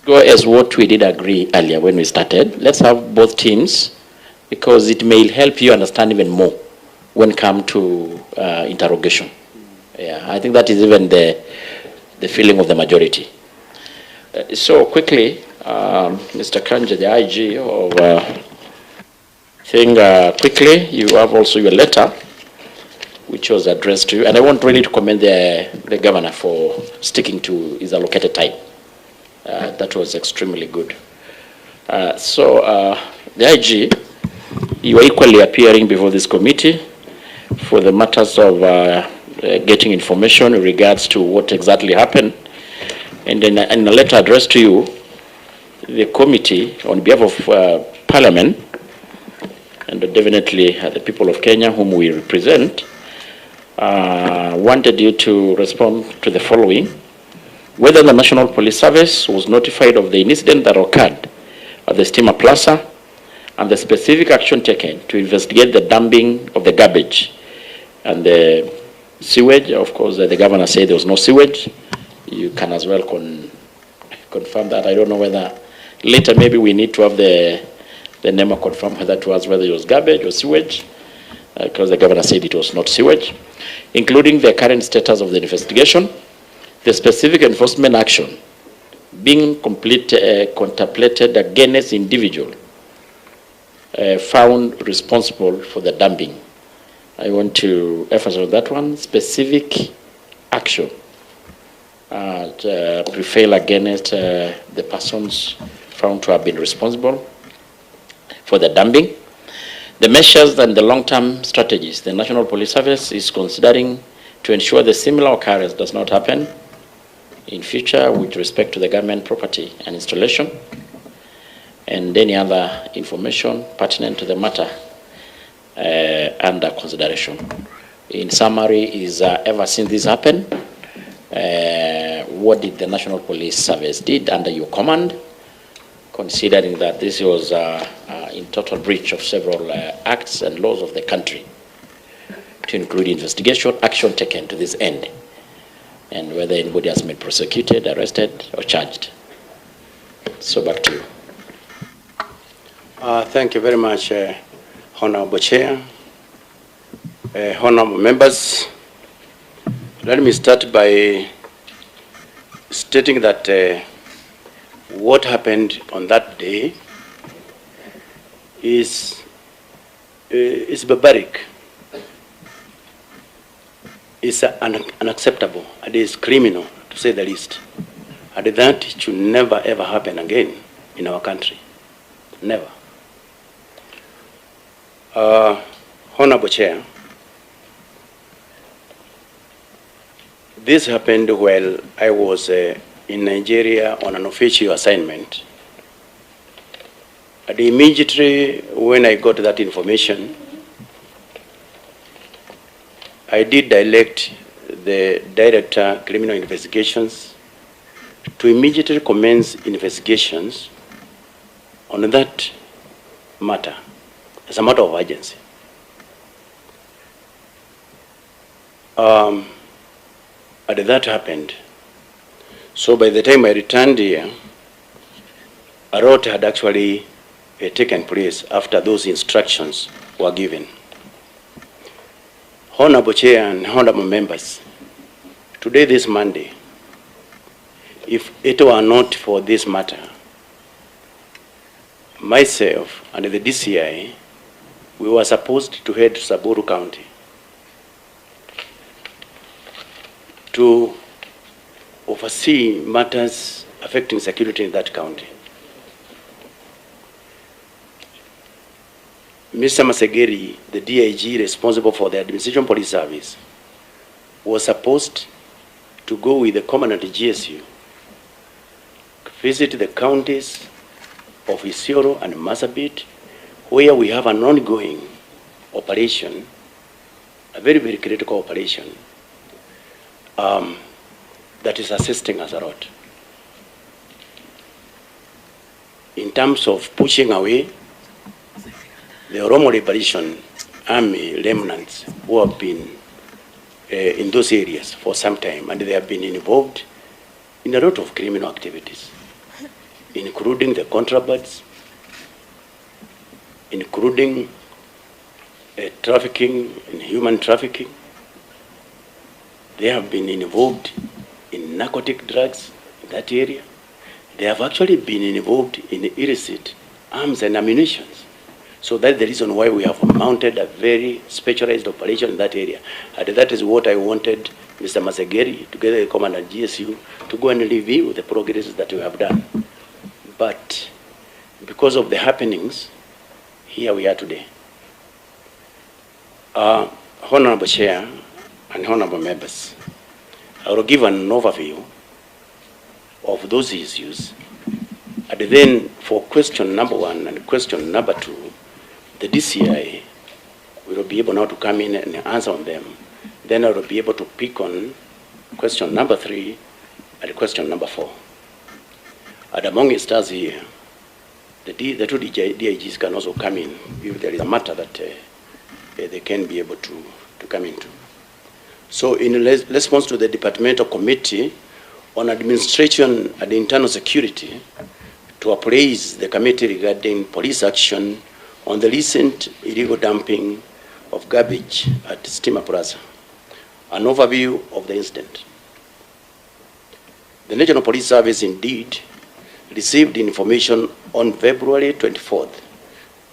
Go as what we did agree earlier when we started. Let's have both teams, because it may help you understand even more when come to interrogation. Yeah, I think that is even the feeling of the majority. So quickly, Mr. Kanja, the IG of quickly, you have also your letter, which was addressed to you, and I want really to commend the governor for sticking to his allocated time. That was extremely good. The IG, you are equally appearing before this committee for the matters of getting information in regards to what exactly happened. And then in a letter addressed to you, the committee, on behalf of Parliament, and definitely the people of Kenya whom we represent, wanted you to respond to the following: whether the National Police Service was notified of the incident that occurred at the Steamer Plaza and the specific action taken to investigate the dumping of the garbage and the sewage. Of course, the governor said there was no sewage. You can as well confirm that. I don't know whether later maybe we need to have the NEMA confirm whether to us whether it was garbage or sewage, because the governor said it was not sewage, including the current status of the investigation, the specific enforcement action being contemplated against individual found responsible for the dumping. I want to emphasize on that one: specific action to prevail against the persons found to have been responsible for the dumping. The measures and the long-term strategies the National Police Service is considering to ensure the similar occurrence does not happen in future with respect to the government property and installation, and any other information pertinent to the matter under consideration. In summary, is ever since this happened, what did the National Police Service did under your command, considering that this was in total breach of several acts and laws of the country, to include investigation, action taken to this end, and whether anybody has been prosecuted, arrested, or charged. So back to you. Thank you very much, Honorable Chair, honorable members. Let me start by stating that what happened on that day is barbaric. It's unacceptable. It is criminal, to say the least. And that should never ever happen again in our country. Never. Honorable Chair, this happened while I was in Nigeria on an official assignment. And immediately when I got that information, I did direct the Director Criminal Investigations to immediately commence investigations on that matter as a matter of urgency. And that happened. So by the time I returned here, a lot had actually taken place after those instructions were given. Honorable Chair and honorable members, today, this Monday, if it were not for this matter, myself and the DCI, we were supposed to head to Samburu County to oversee matters affecting security in that county. Mr. Masegeri, the DIG responsible for the Administration Police Service, was supposed to go with the commandant GSU, visit the counties of Isiolo and Marsabit, where we have an ongoing operation, a very, very critical operation, that is assisting us a lot in terms of pushing away the Oromo Liberation Army remnants who have been in those areas for some time, and they have been involved in a lot of criminal activities, including the contrabands, including trafficking in human trafficking. They have been involved in narcotic drugs in that area. They have actually been involved in illicit arms and ammunition. So that's the reason why we have mounted a very specialized operation in that area. And that is what I wanted Mr. Masegeri, together with Commandant GSU, to go and review the progress that we have done. But because of the happenings, here we are today. Honorable Chair and honorable members, I will give an overview of those issues. And then for question number 1 and question number 2, the DCI will be able now to come in and answer on them. Then I will be able to pick on question number 3 and question number 4. And among the stars here, the two DIGs can also come in if there is a matter that they can be able to come into. So in response to the Departmental Committee on Administration and Internal Security to appraise the committee regarding police action on the recent illegal dumping of garbage at Steamer Plaza, an overview of the incident. The National Police Service indeed received information on February 24th,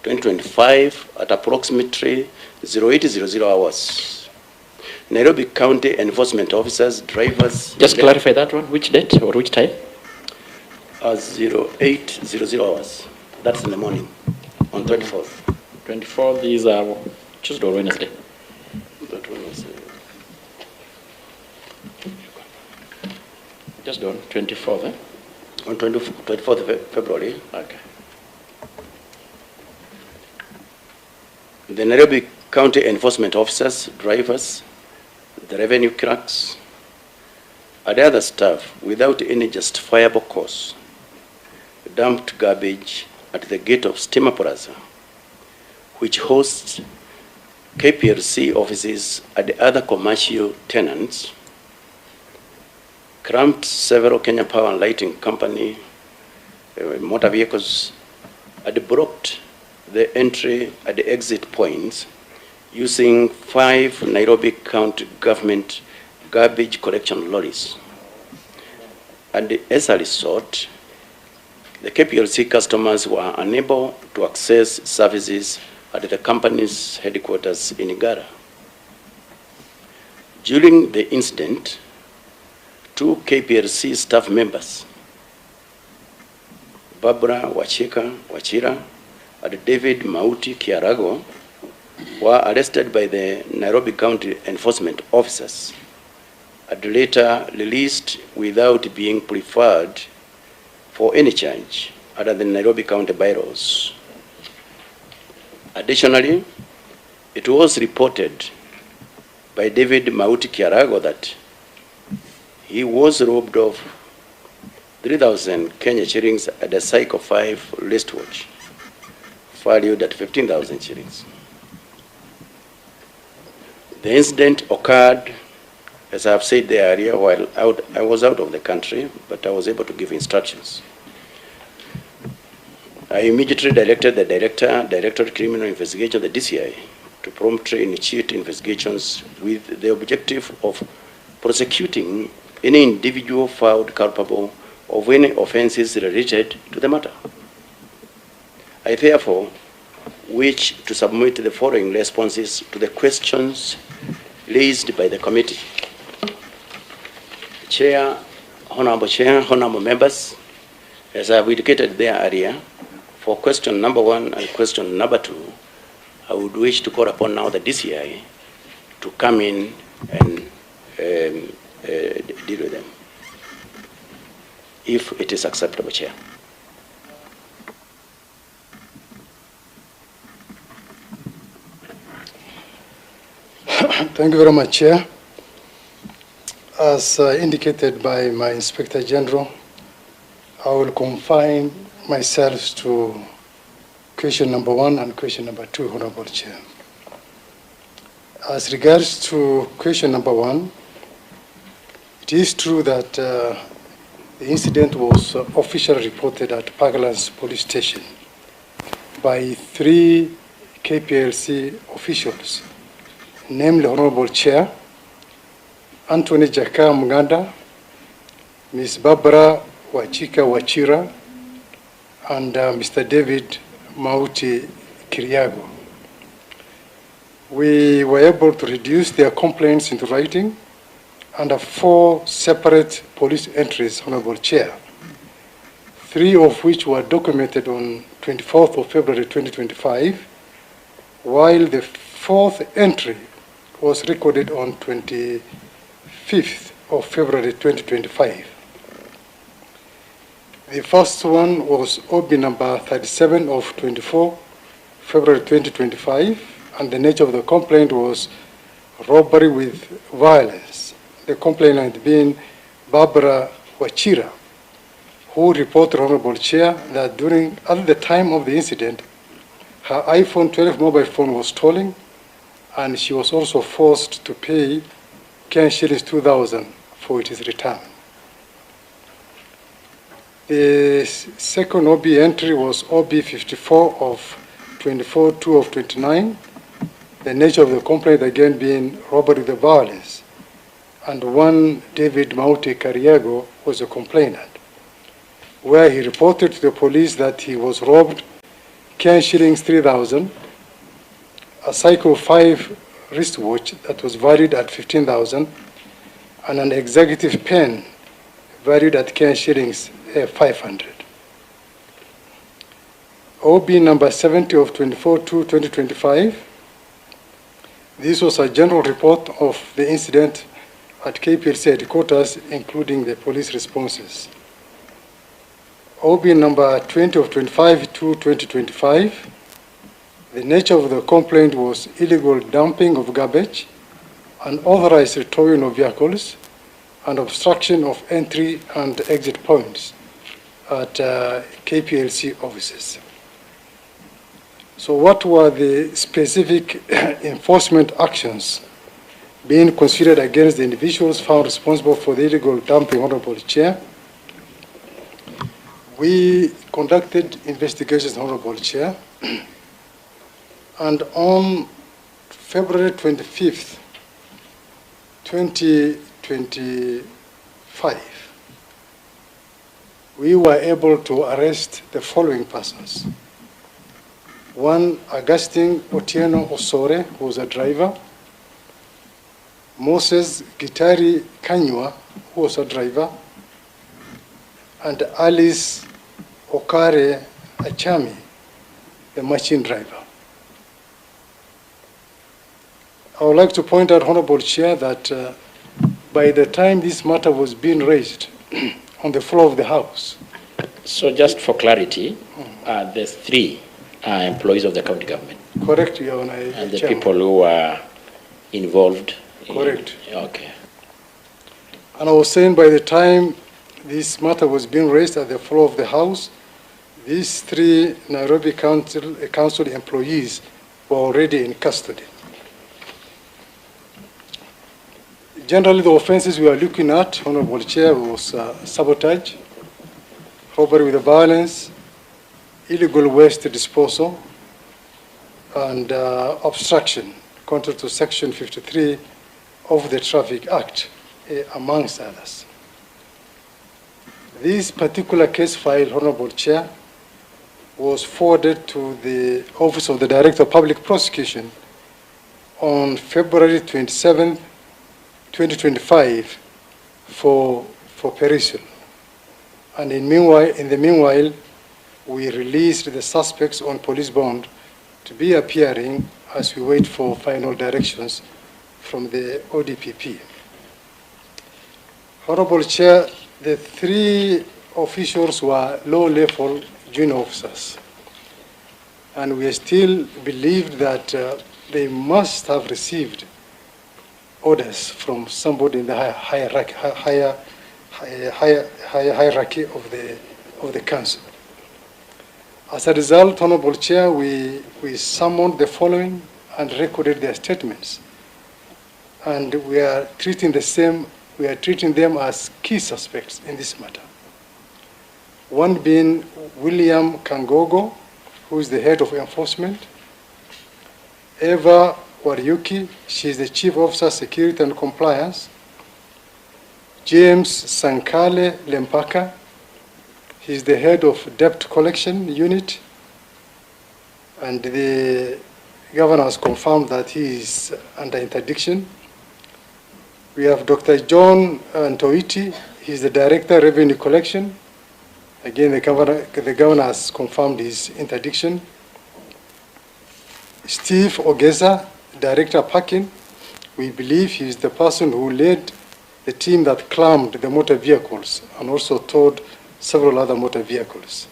2025 at approximately 0800 hours. Nairobi County enforcement officers, drivers... Just clarify that one, which date or which time? 0800 hours. That's in the morning, on 24th. 24th is Tuesday or Wednesday? That one was... Just on 24th, eh? On 24th of February. Okay. The Nairobi County enforcement officers, drivers, the revenue clerks, and other staff, without any justifiable cause, dumped garbage at the gate of Steamer Plaza, which hosts Kplc offices and other commercial tenants, cramped several Kenya Power and Lighting Company motor vehicles, and blocked the entry and the exit points using 5 Nairobi County government garbage collection lorries. And as a result, the KPLC customers were unable to access services at the company's headquarters in Igara. During the incident, 2 KPLC staff members, Barbara Wachira and David Mauti Kiarago, were arrested by the Nairobi County enforcement officers and later released without being preferred for any charge under the Nairobi County bylaws. Additionally, it was reported by David Mauti Kiarago that he was robbed of 3,000 Kenya shillings at a Cycle 5 wristwatch, valued at 15,000 shillings. The incident occurred, as I have said there earlier, while I was out of the country, but I was able to give instructions. I immediately directed the Director of Criminal Investigation, the DCI, to promptly initiate investigations with the objective of prosecuting any individual found culpable of any offenses related to the matter. I therefore wish to submit the following responses to the questions raised by the committee. Chair, honorable members, as I've indicated there earlier, for question number 1 and question number 2, I would wish to call upon now the DCI to come in and deal with them, if it is acceptable, Chair. Thank you very much, Chair. As indicated by my Inspector General, I will confine myself to question number 1 and question number 2, Honorable Chair. As regards to question number 1, it is true that the incident was officially reported at Parklands Police Station by 3 KPLC officials, namely Honorable Chair, Anthony Jaka Muganda, Ms. Barbara Wachika Wachira, and Mr. David Mauti Kiriago. We were able to reduce their complaints into writing under 4 separate police entries, Honorable Chair, 3 of which were documented on 24th of February 2025, while the 4th entry was recorded on 25th of February 2025. The first one was OB number 37 of 24 February 2025, and the nature of the complaint was robbery with violence. The complainant being Barbara Wachira, who reported, Honorable Chair, that at the time of the incident, her iPhone 12 mobile phone was stolen, and she was also forced to pay Kenyan shillings 2,000 for its return. The second OB entry was OB 54 of 24/2 of 29. The nature of the complaint again being robbery with violence. And one David Mauti Kariago was a complainant, where he reported to the police that he was robbed Kenyan shillings 3,000, a Psycho 5 wristwatch that was valued at 15,000, and an executive pen valued at Kenyan shillings 500. OB number 70 of 24/2/2025. This was a general report of the incident at KPLC headquarters, including the police responses. OB number 20 of 25/2/2025. The nature of the complaint was illegal dumping of garbage, unauthorized towing of vehicles, and obstruction of entry and exit points at KPLC offices. So what were the specific enforcement actions being considered against the individuals found responsible for the illegal dumping, Honorable Chair? We conducted investigations, Honorable Chair, and on February 25th, 2025, we were able to arrest the following persons. One, Augustine Otieno Osore, who was a driver. Moses Gitari Kanywa, who was a driver. And Alice Okare Achami, the machine driver. I would like to point out, Honorable Chair, that by the time this matter was being raised on the floor of the House. So just for clarity, the 3 are employees of the county government. Correct, Your Honor. And the people who are involved. Correct. Okay. And I was saying by the time this matter was being raised at the floor of the House, these 3 Nairobi Council employees were already in custody. Generally, the offenses we are looking at, Honorable Chair, was sabotage, robbery with violence, illegal waste disposal, and obstruction, contrary to Section 53 of the Traffic Act, amongst others. This particular case file, Honorable Chair, was forwarded to the Office of the Director of Public Prosecution on February 27, 2025 for perusal. And in the meanwhile, we released the suspects on police bond to be appearing as we wait for final directions from the ODPP. Honorable Chair, the 3 officials were low-level junior officers, and we still believe that they must have received orders from somebody in the higher hierarchy of the council. As a result, Honorable Chair, we summoned the following and recorded their statements, and we are treating them as key suspects in this matter. One being William Kangogo, who is the head of enforcement; Eva Wariuki, she is the Chief Officer, Security and Compliance; James Sankale Lempaka, he is the head of Debt Collection Unit, and the governor has confirmed that he is under interdiction. We have Dr. John Ntoiti, he is the Director, Revenue Collection. Again, the governor has confirmed his interdiction. Steve Ogeza, Director, Parking. We believe he is the person who led the team that clamped the motor vehicles and also towed several other motor vehicles.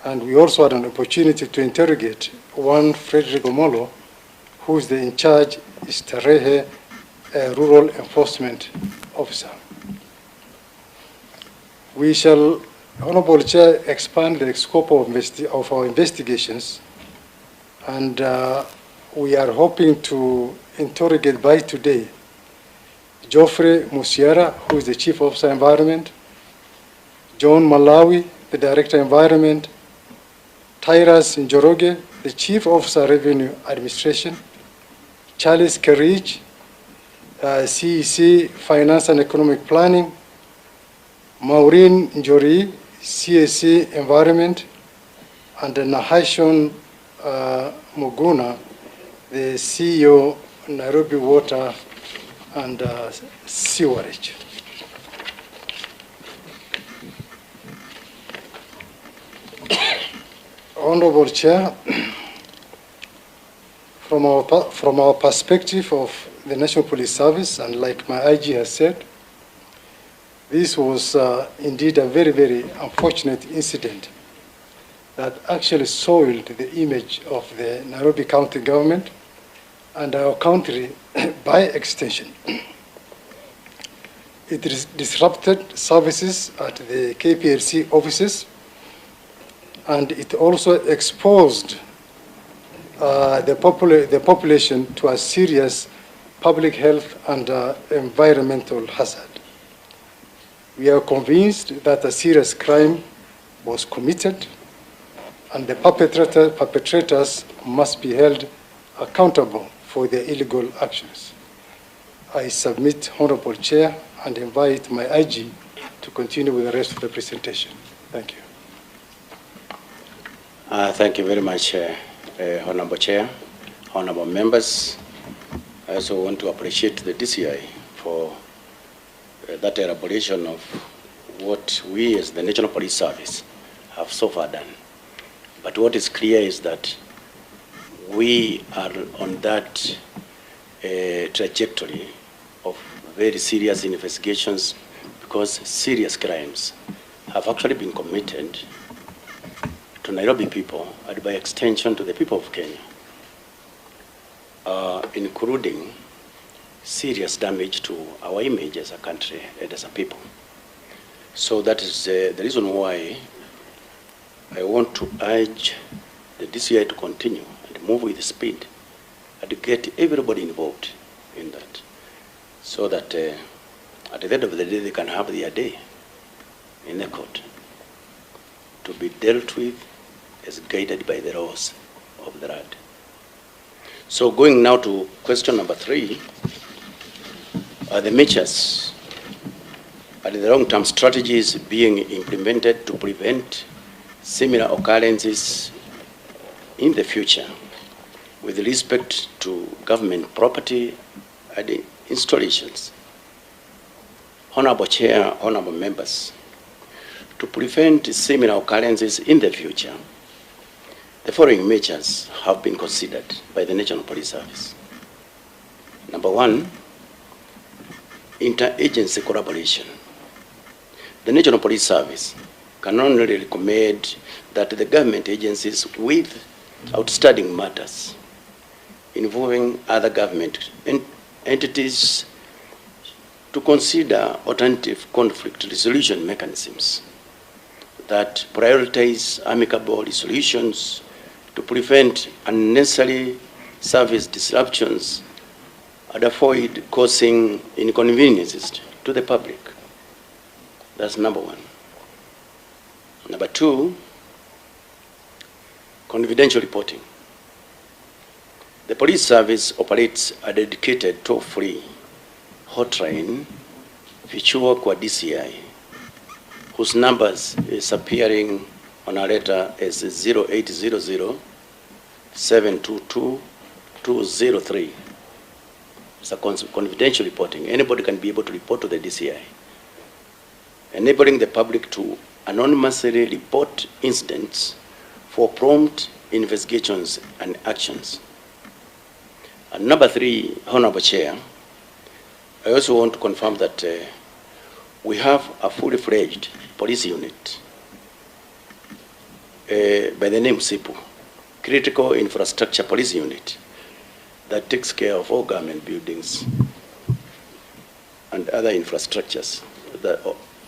And we also had an opportunity to interrogate one Frederick Omolo, who is the in charge Istarehe Rural Enforcement Officer. We shall, Honorable Chair, expand the scope of our investigations, and we are hoping to interrogate by today Geoffrey Musiera, who is the Chief Officer Environment; John Malawi, the Director Environment; Tyrus Njoroge, the Chief Officer Revenue Administration; Charles Kerridge, CEC Finance and Economic Planning; Maureen Njori, CSC Environment; and Nahashon Muguna, the CEO Nairobi Water and Sewerage. Honorable Chair, from our perspective of the National Police Service, and like my IG has said, this was indeed a very, very unfortunate incident that actually soiled the image of the Nairobi County government and our country by extension. It disrupted services at the Kplc offices, and it also exposed the population to a serious public health and environmental hazard. We are convinced that a serious crime was committed, and the perpetrators must be held accountable for their illegal actions. I submit, Honorable Chair, and invite my IG to continue with the rest of the presentation. Thank you. Thank you very much, Honorable Chair, honorable members. I also want to appreciate the DCI for that elaboration of what we as the National Police Service have so far done. But what is clear is that we are on that trajectory of very serious investigations, because serious crimes have actually been committed to Nairobi people and by extension to the people of Kenya, including serious damage to our image as a country and as a people. So that is the reason why I want to urge the DCI to continue and move with speed and get everybody involved in that, so that at the end of the day they can have their day in the court to be dealt with as guided by the laws of the land. So going now to question number 3, are the measures and the long-term strategies being implemented to prevent similar occurrences in the future with respect to government property and installations? Honorable Chair, honorable members, to prevent similar occurrences in the future, the following measures have been considered by the National Police Service. Number 1, interagency collaboration. The National Police Service can only recommend that the government agencies with outstanding matters involving other government entities to consider alternative conflict resolution mechanisms that prioritize amicable solutions to prevent unnecessary service disruptions and avoid causing inconveniences to the public. That's number 1. Number 2, confidential reporting. The police service operates a dedicated toll-free hotline feature kwa DCI, whose numbers is appearing on a letter as 0800-722-203. It's a confidential reporting. Anybody can be able to report to the DCI, enabling the public to anonymously report incidents for prompt investigations and actions. And number 3, Honorable Chair, I also want to confirm that we have a fully-fledged police unit by the name SIPU, Critical Infrastructure Police Unit, that takes care of all government buildings and other infrastructures that,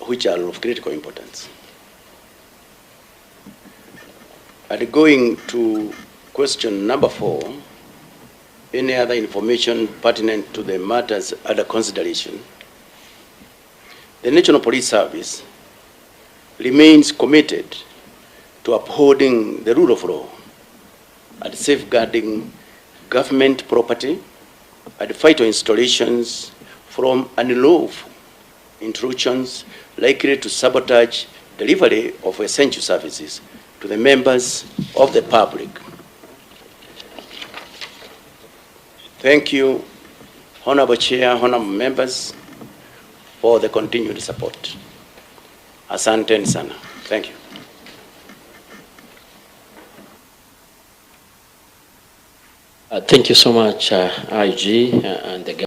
which are of critical importance. And going to question number 4, any other information pertinent to the matters under consideration, the National Police Service remains committed to upholding the rule of law and safeguarding government property and vital installations from unlawful intrusions likely to sabotage delivery of essential services to the members of the public. Thank you, Honorable Chair, honorable members, for the continued support. Asante sana. Thank you. Thank you so much, IG and the